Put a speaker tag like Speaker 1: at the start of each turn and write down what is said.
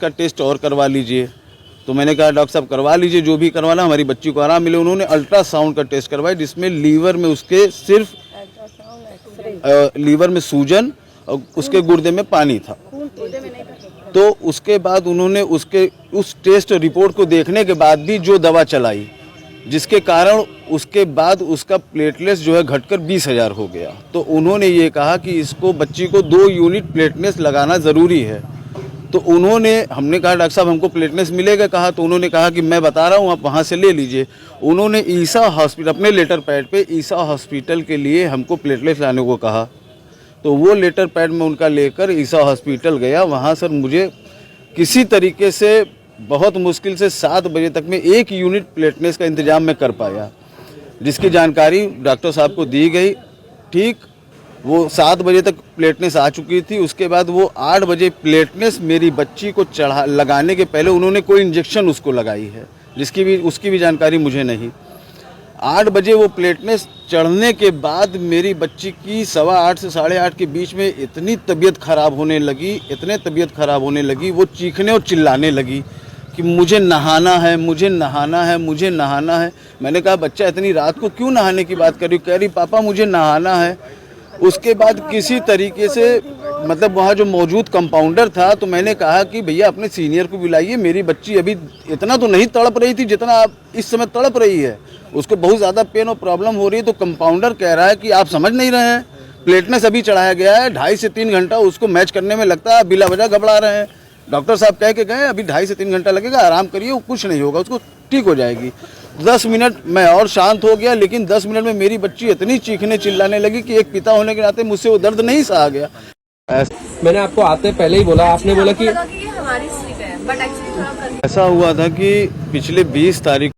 Speaker 1: का टेस्ट और करवा लीजिए। तो मैंने कहा डॉक्टर साहब करवा लीजिए, जो भी करवाना, हमारी बच्ची को आराम मिले। उन्होंने अल्ट्रासाउंड का टेस्ट करवाया जिसमें लीवर में उसके सिर्फ लीवर में सूजन और उसके गुर्दे में पानी था। तो उसके बाद उन्होंने उस टेस्ट रिपोर्ट को देखने के बाद भी जो दवा चलाई, जिसके कारण उसके बाद उसका प्लेटलेट्स जो है घटकर 20,000 हो गया। तो उन्होंने ये कहा कि इसको बच्ची को 2 यूनिट प्लेटलेट्स लगाना ज़रूरी है। तो हमने कहा डॉक्टर साहब हमको प्लेटलेट्स मिलेगा कहा, तो उन्होंने कहा कि मैं बता रहा हूँ आप वहाँ से ले लीजिए। उन्होंने ईसा हॉस्पिटल अपने लेटर पैड पे ईसा हॉस्पिटल के लिए हमको प्लेटलेट्स लाने को कहा। तो वो लेटर पैड में उनका लेकर ईसा हॉस्पिटल गया। वहाँ सर मुझे किसी तरीके से बहुत मुश्किल से 7 बजे तक में 1 यूनिट प्लेटलेट्स का इंतज़ाम मैं कर पाया, जिसकी जानकारी डॉक्टर साहब को दी गई। ठीक वो 7 बजे तक प्लेटलेट्स आ चुकी थी। उसके बाद वो 8 बजे प्लेटलेट्स मेरी बच्ची को लगाने के पहले उन्होंने कोई इंजेक्शन उसको लगाई है, उसकी भी जानकारी मुझे नहीं। 8 बजे वो प्लेटलेट्स चढ़ने के बाद मेरी बच्ची की 8:15 से 8:30 के बीच में इतनी तबीयत ख़राब होने लगी, वो चीखने और चिल्लाने लगी कि मुझे नहाना है, मुझे नहाना है, मुझे नहाना है। मैंने कहा बच्चा इतनी रात को क्यों नहाने की बात कर रही हो? कह रही पापा मुझे नहाना है। उसके बाद किसी तरीके से मतलब वहाँ जो मौजूद कंपाउंडर था, तो मैंने कहा कि भैया अपने सीनियर को बुलाइए, मेरी बच्ची अभी इतना तो नहीं तड़प रही थी जितना आप इस समय तड़प रही है, उसको बहुत ज़्यादा पेन और प्रॉब्लम हो रही है। तो कंपाउंडर कह रहा है कि आप समझ नहीं रहे हैं, प्लेटलेट्स अभी चढ़ाया गया है, 2.5 से 3 घंटा उसको मैच करने में लगता है, बिला वजह घबरा रहे हैं। डॉक्टर साहब कह के गए अभी 2.5 से 3 घंटा लगेगा, आराम करिए, वो कुछ नहीं होगा, उसको ठीक हो जाएगी। 10 मिनट मैं और शांत हो गया, लेकिन 10 मिनट में मेरी बच्ची इतनी चीखने चिल्लाने लगी कि एक पिता होने के नाते मुझसे वो दर्द नहीं सहा गया।
Speaker 2: मैंने आपको आते पहले ही बोला, आपने बोला कि
Speaker 3: हमारी स्लिप है, बट एक्चुअली थोड़ा
Speaker 1: ऐसा हुआ था कि पिछले 20 तारीख